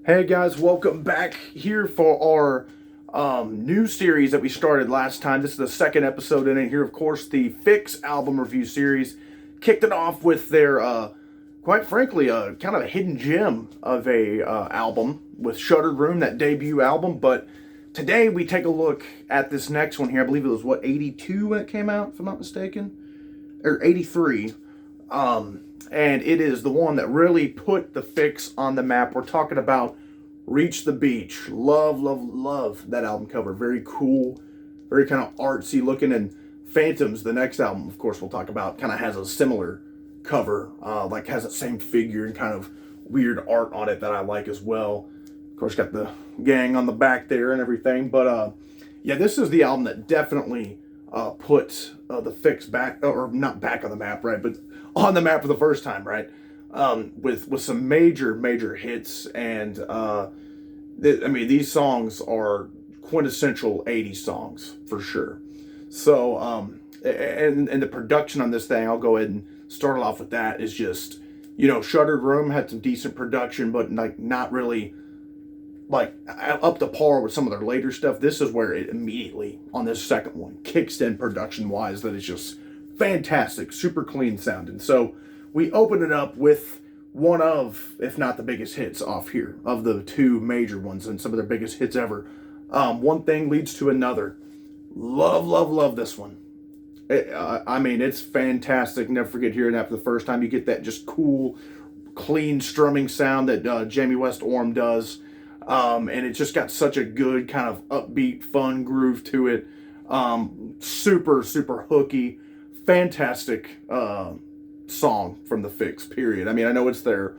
Hey guys, welcome back here for our new series that we started last time. This is the second episode in it here. Of course, the Fixx album review series kicked it off with their, quite frankly, kind of a hidden gem of a album with Shuttered Room, that debut album. But today we take a look at this next one here. I believe it was, 82 when it came out, if I'm not mistaken? Or 83. And it is the one that really put the Fixx on the map. We're talking about Reach the Beach. Love, love, love that album cover. Very cool, very kind of artsy looking. And Phantoms, the next album, of course, we'll talk about, kind of has a similar cover, like has that same figure and kind of weird art on it that I like as well. Of course, got the gang on the back there and everything. But yeah, this is the album that definitely put the Fixx back, or not back on the map, right? But on the map for the first time, right? With some major hits, and I mean, these songs are quintessential 80s songs for sure. So and the production on this thing, I'll go ahead and start it off with that, is just, Shuttered Room had some decent production, but like not really like up to par with some of their later stuff. This is where it immediately, on this second one, kicks in production wise, that is just fantastic, super clean sounding. So we open it up with one of, if not the biggest hits off here, of the two major ones and some of their biggest hits ever. One thing leads to another. Love this one. I mean, it's fantastic. Never forget hearing that for the first time. You get that just cool, clean strumming sound that Jamie West Orm does. And it just got such a good kind of upbeat, fun groove to it. Super hooky. Fantastic song from the Fixx, period. I mean, I know it's their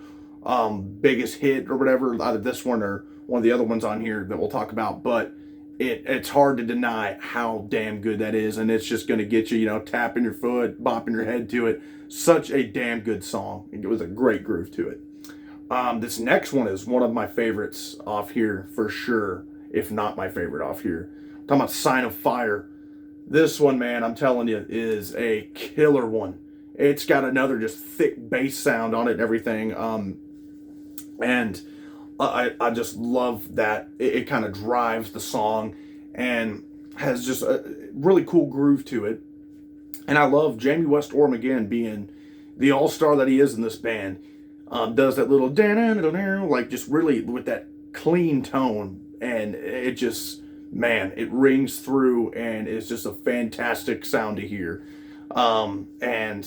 biggest hit or whatever, either this one or one of the other ones on here that we'll talk about, but it's hard to deny how damn good that is, and it's just going to get you, tapping your foot, bopping your head to it. Such a damn good song. It was a great groove to it. This next one is one of my favorites off here for sure, if not my favorite off here. I'm talking about Sign of Fire. This one, man, I'm telling you, is a killer one. It's got another just thick bass sound on it and everything. And I just love that. It kind of drives the song and has just a really cool groove to it. And I love Jamie West Orm, again, being the all-star that he is in this band. Does that little like just really with that clean tone, and it just, man, it rings through, and it's just a fantastic sound to hear. And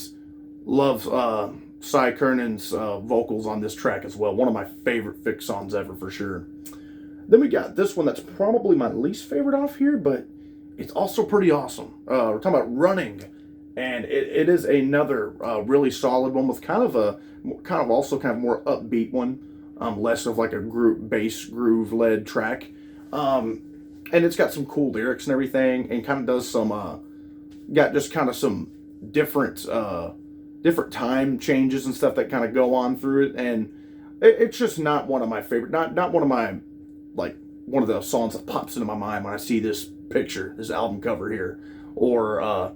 love Cy Kernan's vocals on this track as well. One of my favorite Fixx songs ever for sure. Then we got this one that's probably my least favorite off here, but it's also pretty awesome. We're talking about Running, and it is another really solid one with kind of more upbeat one, less of like a bass groove led track. And it's got some cool lyrics and everything, and kind of does some, got just kind of some different time changes and stuff that kind of go on through it. And it's just not one of my favorite, not one of my, like, one of the songs that pops into my mind when I see this picture, this album cover here, or,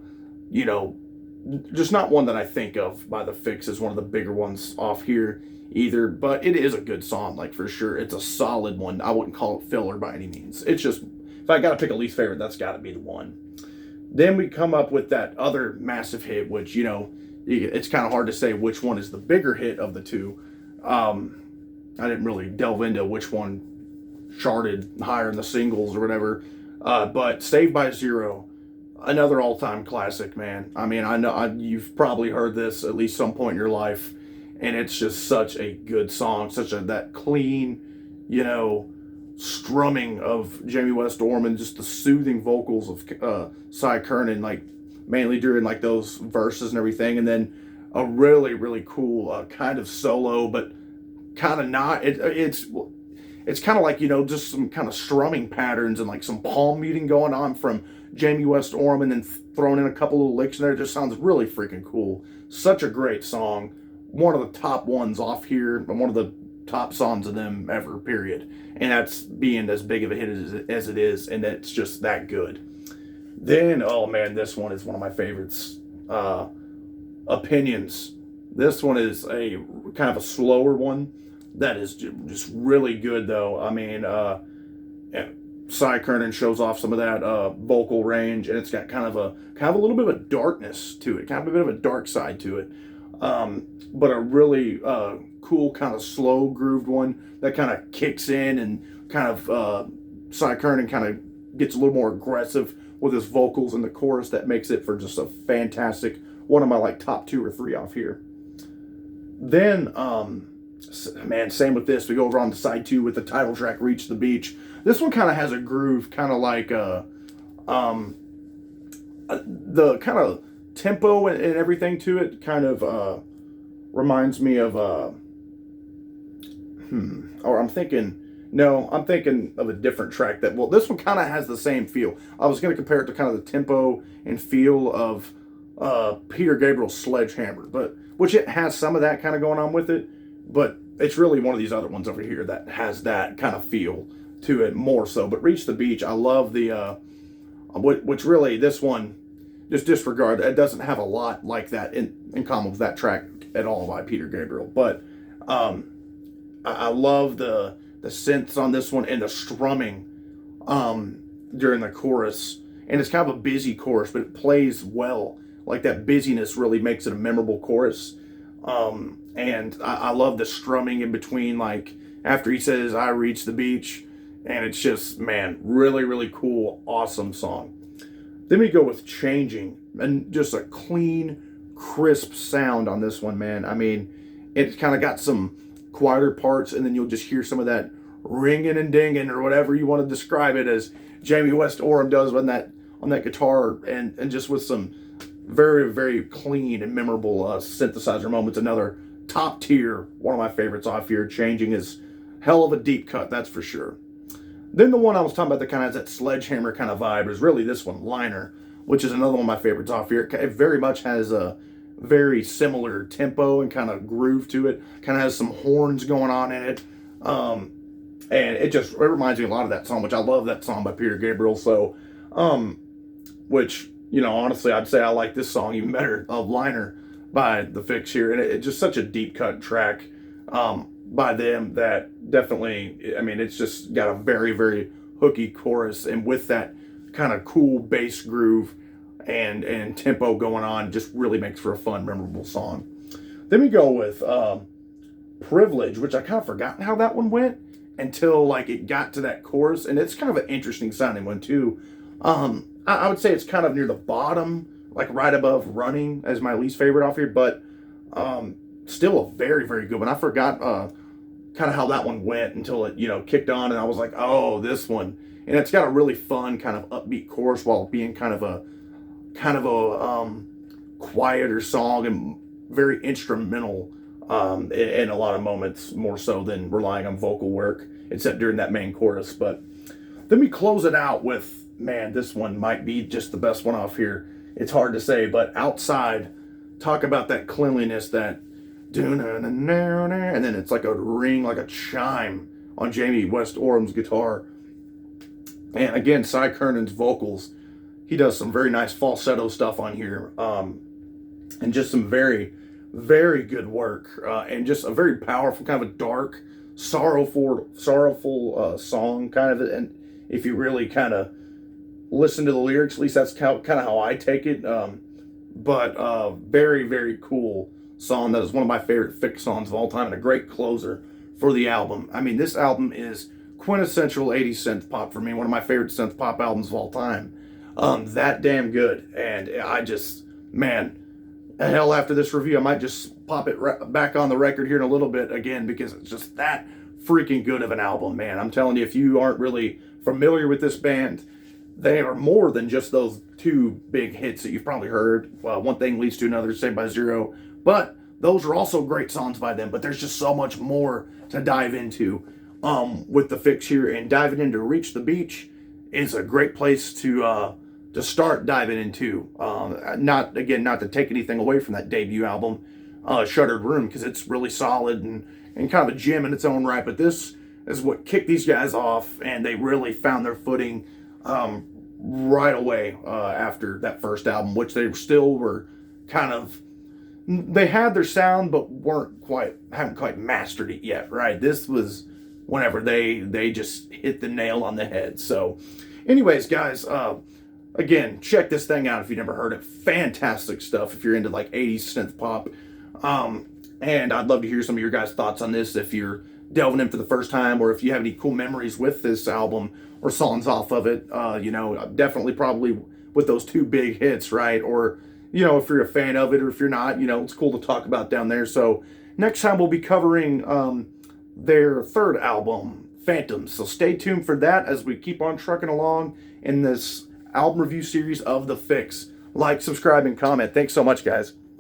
just not one that I think of by the Fixx as one of the bigger ones off here either, but it is a good song, like, for sure. It's a solid one. I wouldn't call it filler by any means. It's just, if I gotta pick a least favorite, that's gotta be the one. Then we come up with that other massive hit, which, it's kind of hard to say which one is the bigger hit of the two. I didn't really delve into which one charted higher in the singles or whatever, but Saved by Zero, another all-time classic, man. I mean, I know you've probably heard this at least some point in your life, and it's just such a good song, that clean, strumming of Jamie West Orm, and just the soothing vocals of Cy Kernan, like mainly during like those verses and everything, and then a really cool kind of solo, but kind of not. It's kind of like, just some kind of strumming patterns and like some palm muting going on from Jamie West Orm, and then throwing in a couple little licks in there. It just sounds really freaking cool. Such a great song. One of the top ones off here, and one of the top songs of them ever, period. And that's being as big of a hit as it is, and it's just that good. Then, oh man, this one is one of my favorites. Opinions. This one is a kind of a slower one. that is just really good, though. I mean, Cy Curnin shows off some of that vocal range, and it's got kind of a little bit of a darkness to it, kind of a bit of a dark side to it. But a really cool kind of slow grooved one that kind of kicks in, and kind of Cy Curnin kind of gets a little more aggressive with his vocals in the chorus. That makes it for just a fantastic, one of my like top 2 or 3 off here. Then man, same with this. We go over on the side 2 with the title track, Reach the Beach. This one kind of has a groove, kind of like the kind of tempo and everything to it kind of reminds me of or I'm thinking of a different track that, well, this one kind of has the same feel. I was going to compare it to kind of the tempo and feel of Peter Gabriel's Sledgehammer, but which it has some of that kind of going on with it, but it's really one of these other ones over here that has that kind of feel to it more so. But Reach the Beach, I love the which really, this one, just disregard, it doesn't have a lot like that in common with that track at all by Peter Gabriel. But I love the synths on this one and the strumming during the chorus. And it's kind of a busy chorus, but it plays well. Like, that busyness really makes it a memorable chorus. And I love the strumming in between, like after he says, I reach the beach. And it's just, man, really, really cool, awesome song. Then we go with Changing, and just a clean, crisp sound on this one, man. I mean, it's kind of got some quieter parts, and then you'll just hear some of that ringing and dinging, or whatever you want to describe it as, Jamie West Oram does on that guitar, and just with some very, very clean and memorable synthesizer moments. Another top tier, one of my favorites off here. Changing is hell of a deep cut, that's for sure. Then the one I was talking about that kind of has that Sledgehammer kind of vibe is really this one, Liner, which is another one of my favorites off here. It very much has a very similar tempo and kind of groove to it. Kind of has some horns going on in it. And it reminds me a lot of that song, which I love that song by Peter Gabriel. So, which, you know, honestly, I'd say I like this song even better, of Liner by the Fixx here. And it's just such a deep cut track by them that definitely, I mean, it's just got a very, very hooky chorus, and with that kind of cool bass groove and tempo going on, just really makes for a fun, memorable song. Then we go with Privilege, which I kind of forgotten how that one went until like it got to that chorus, and it's kind of an interesting sounding one too. I would say it's kind of near the bottom, like right above Running as my least favorite off here, but still a very, very good one. I forgot kind of how that one went until it, you know, kicked on, and I was like, oh, this one. And it's got a really fun kind of upbeat chorus while being kind of a quieter song, and very instrumental in a lot of moments, more so than relying on vocal work, except during that main chorus. But then we close it out with, man, this one might be just the best one off here. It's hard to say, but Outside, talk about that cleanliness, that and then it's like a ring, like a chime on Jamie West Oram's guitar. And again, Cy Curnin's vocals, he does some very nice falsetto stuff on here, and just some very, very good work, and just a very powerful, kind of a dark, sorrowful song, kind of. And if you really kind of listen to the lyrics, at least that's kind of how I take it. But very, very cool song. That is one of my favorite Fixx songs of all time, and a great closer for the album. I mean, this album is quintessential 80s synth pop for me, one of my favorite synth pop albums of all time. That damn good. And I just, man, hell, after this review, I might just pop it back on the record here in a little bit again, because it's just that freaking good of an album, man. I'm telling you, if you aren't really familiar with this band, they are more than just those 2 big hits that you've probably heard. One Thing Leads to Another, Saved by Zero. But those are also great songs by them. But there's just so much more to dive into with the Fixx here. And diving into Reach the Beach is a great place to start diving into. Not to take anything away from that debut album, Shuttered Room, because it's really solid and kind of a gem in its own right. But this is what kicked these guys off, and they really found their footing right away after that first album, which they still were kind of they had their sound, but hadn't quite mastered it yet, right? This was whenever they just hit the nail on the head. So, anyways, guys, again, check this thing out if you never heard it. Fantastic stuff if you're into like 80s synth pop. And I'd love to hear some of your guys' thoughts on this if you're delving in for the first time, or if you have any cool memories with this album or songs off of it. Definitely probably with those two big hits, right? Or, if you're a fan of it, or if you're not, it's cool to talk about down there. So next time we'll be covering their third album, Phantoms. So stay tuned for that as we keep on trucking along in this album review series of the Fixx. Like, subscribe, and comment. Thanks so much, guys.